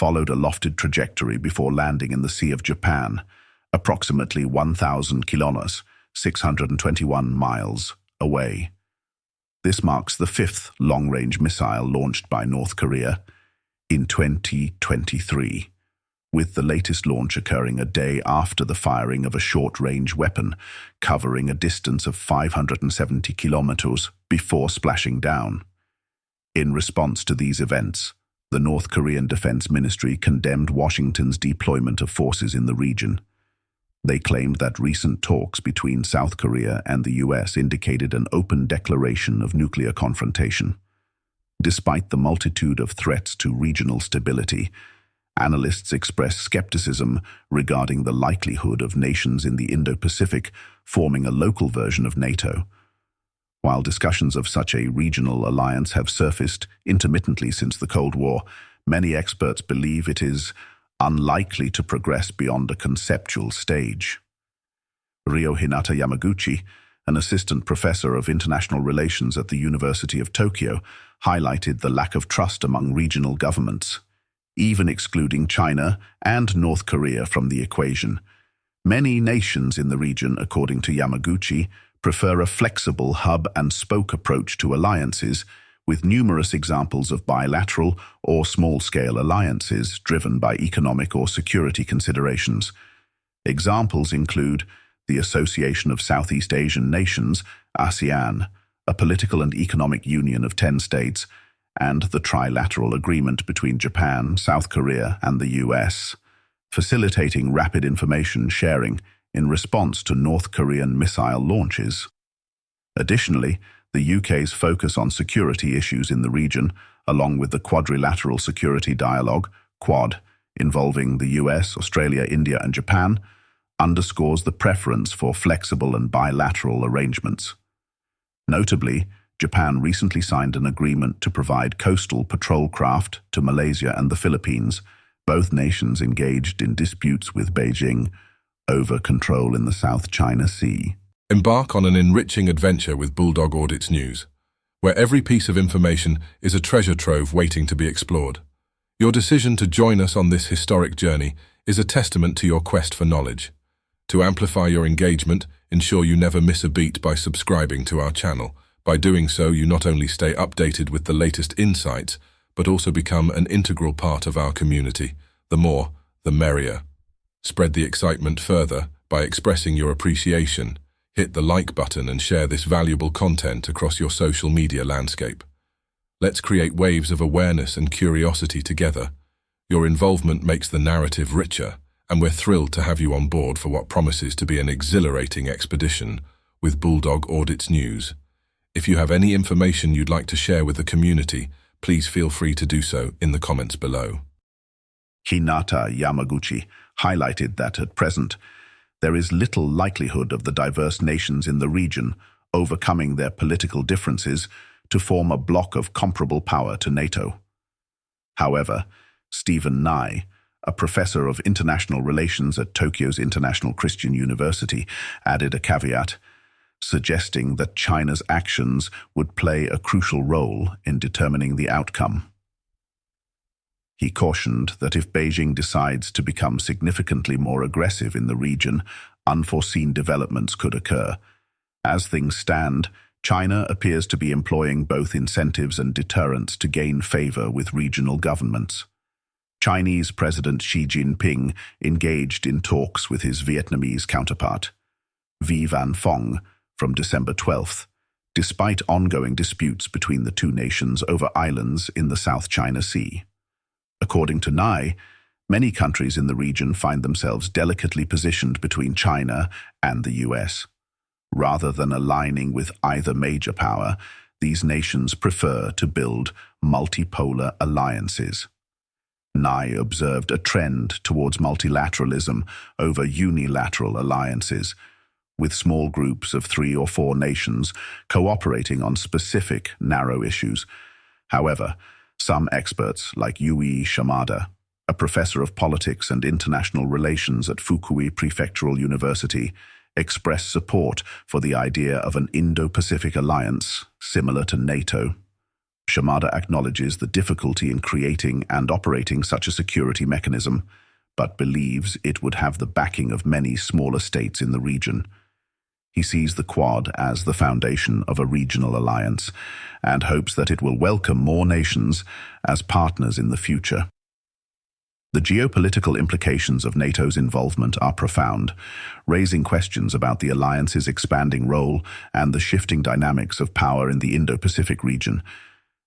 followed a lofted trajectory before landing in the Sea of Japan, approximately 1,000 kilometers, 621 miles away. This marks the fifth long-range missile launched by North Korea in 2023, with the latest launch occurring a day after the firing of a short-range weapon covering a distance of 570 kilometers before splashing down. In response to these events, the North Korean Defense Ministry condemned Washington's deployment of forces in the region. They claimed that recent talks between South Korea and the US indicated an open declaration of nuclear confrontation. Despite the multitude of threats to regional stability, analysts express skepticism regarding the likelihood of nations in the Indo-Pacific forming a local version of NATO. While discussions of such a regional alliance have surfaced intermittently since the Cold War, many experts believe it is unlikely to progress beyond a conceptual stage. Ryo Hinata Yamaguchi, an assistant professor of international relations at the University of Tokyo, highlighted the lack of trust among regional governments, even excluding China and North Korea from the equation. Many nations in the region, according to Yamaguchi, prefer a flexible hub-and-spoke approach to alliances, with numerous examples of bilateral or small-scale alliances driven by economic or security considerations. Examples include the Association of Southeast Asian Nations, ASEAN, a political and economic union of 10 states, and the trilateral agreement between Japan, South Korea, and the US, facilitating rapid information sharing in response to North Korean missile launches. Additionally, the UK's focus on security issues in the region, along with the Quadrilateral Security Dialogue, Quad, involving the US, Australia, India, and Japan, underscores the preference for flexible and bilateral arrangements. Notably, Japan recently signed an agreement to provide coastal patrol craft to Malaysia and the Philippines, both nations engaged in disputes with Beijing over control in the South China Sea. Embark on an enriching adventure with Bulldog Audits News, where every piece of information is a treasure trove waiting to be explored. Your decision to join us on this historic journey is a testament to your quest for knowledge. To amplify your engagement, ensure you never miss a beat by subscribing to our channel. By doing so, you not only stay updated with the latest insights, but also become an integral part of our community. The more, the merrier. Spread the excitement further by expressing your appreciation. Hit the like button and share this valuable content across your social media landscape. Let's create waves of awareness and curiosity together. Your involvement makes the narrative richer, and we're thrilled to have you on board for what promises to be an exhilarating expedition with Bulldog Audits News. If you have any information you'd like to share with the community, please feel free to do so in the comments below. Hinata Yamaguchi highlighted that at present, there is little likelihood of the diverse nations in the region overcoming their political differences to form a bloc of comparable power to NATO. However, Stephen Nye, a professor of international relations at Tokyo's International Christian University, added a caveat, suggesting that China's actions would play a crucial role in determining the outcome. He cautioned that if Beijing decides to become significantly more aggressive in the region, unforeseen developments could occur. As things stand, China appears to be employing both incentives and deterrents to gain favor with regional governments. Chinese President Xi Jinping engaged in talks with his Vietnamese counterpart, Vi Van Phong, from December 12th, despite ongoing disputes between the two nations over islands in the South China Sea. According to Nye, many countries in the region find themselves delicately positioned between China and the US. Rather than aligning with either major power, these nations prefer to build multipolar alliances. Nye observed a trend towards multilateralism over unilateral alliances, with small groups of 3 or 4 nations cooperating on specific, narrow issues. However, some experts, like Yui Shimada, a professor of politics and international relations at Fukui Prefectural University, expressed support for the idea of an Indo-Pacific alliance similar to NATO. Shimada acknowledges the difficulty in creating and operating such a security mechanism, but believes it would have the backing of many smaller states in the region. He sees the Quad as the foundation of a regional alliance and hopes that it will welcome more nations as partners in the future. The geopolitical implications of NATO's involvement are profound, raising questions about the alliance's expanding role and the shifting dynamics of power in the Indo-Pacific region.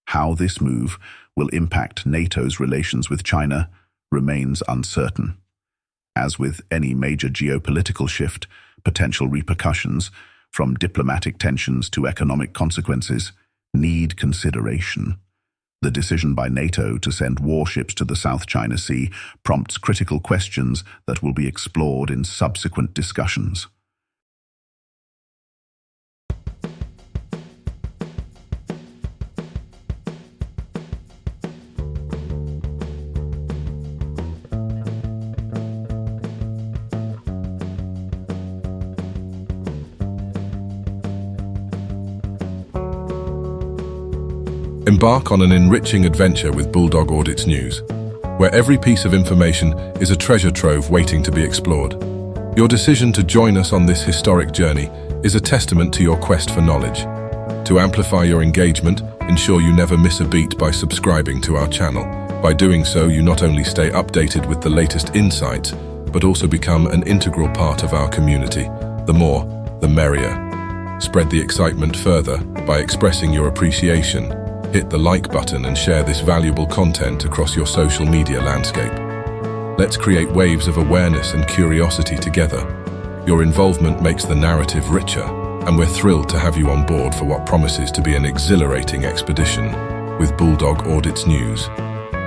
How this move will impact NATO's relations with China remains uncertain. As with any major geopolitical shift, potential repercussions, from diplomatic tensions to economic consequences, need consideration. The decision by NATO to send warships to the South China Sea prompts critical questions that will be explored in subsequent discussions. Embark on an enriching adventure with Bulldog Audits News, where every piece of information is a treasure trove waiting to be explored. Your decision to join us on this historic journey is a testament to your quest for knowledge. To amplify your engagement, ensure you never miss a beat by subscribing to our channel. By doing so, you not only stay updated with the latest insights, but also become an integral part of our community. The more, the merrier. Spread the excitement further by expressing your appreciation. Hit the like button and share this valuable content across your social media landscape. Let's create waves of awareness and curiosity together. Your involvement makes the narrative richer, and we're thrilled to have you on board for what promises to be an exhilarating expedition with Bulldog Audits News.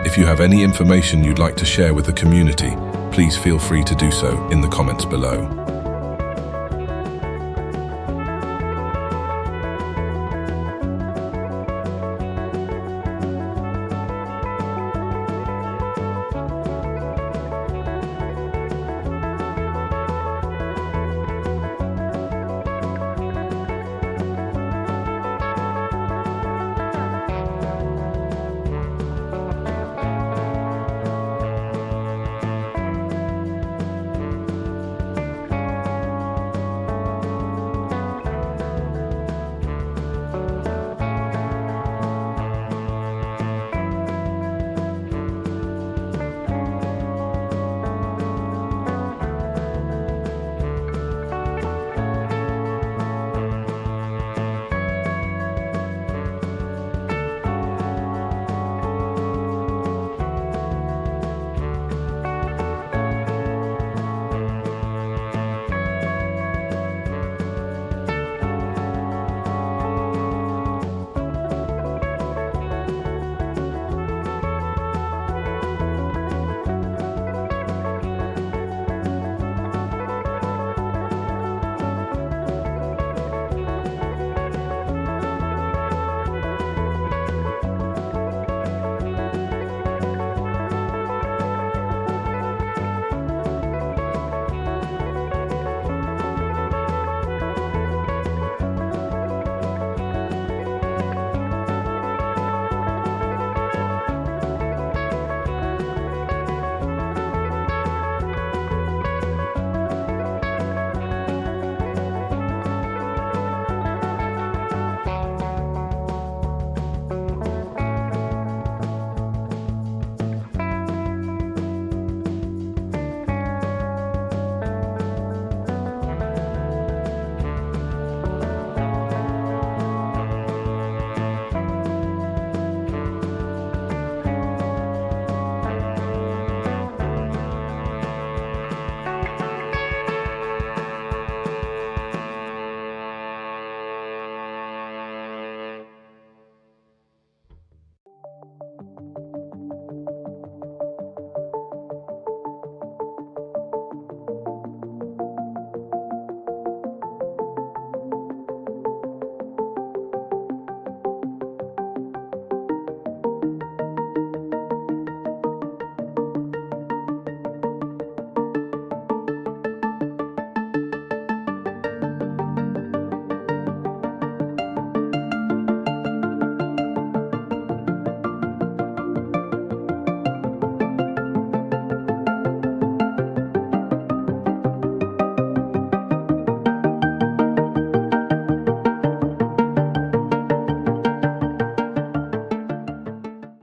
If you have any information you'd like to share with the community, please feel free to do so in the comments below.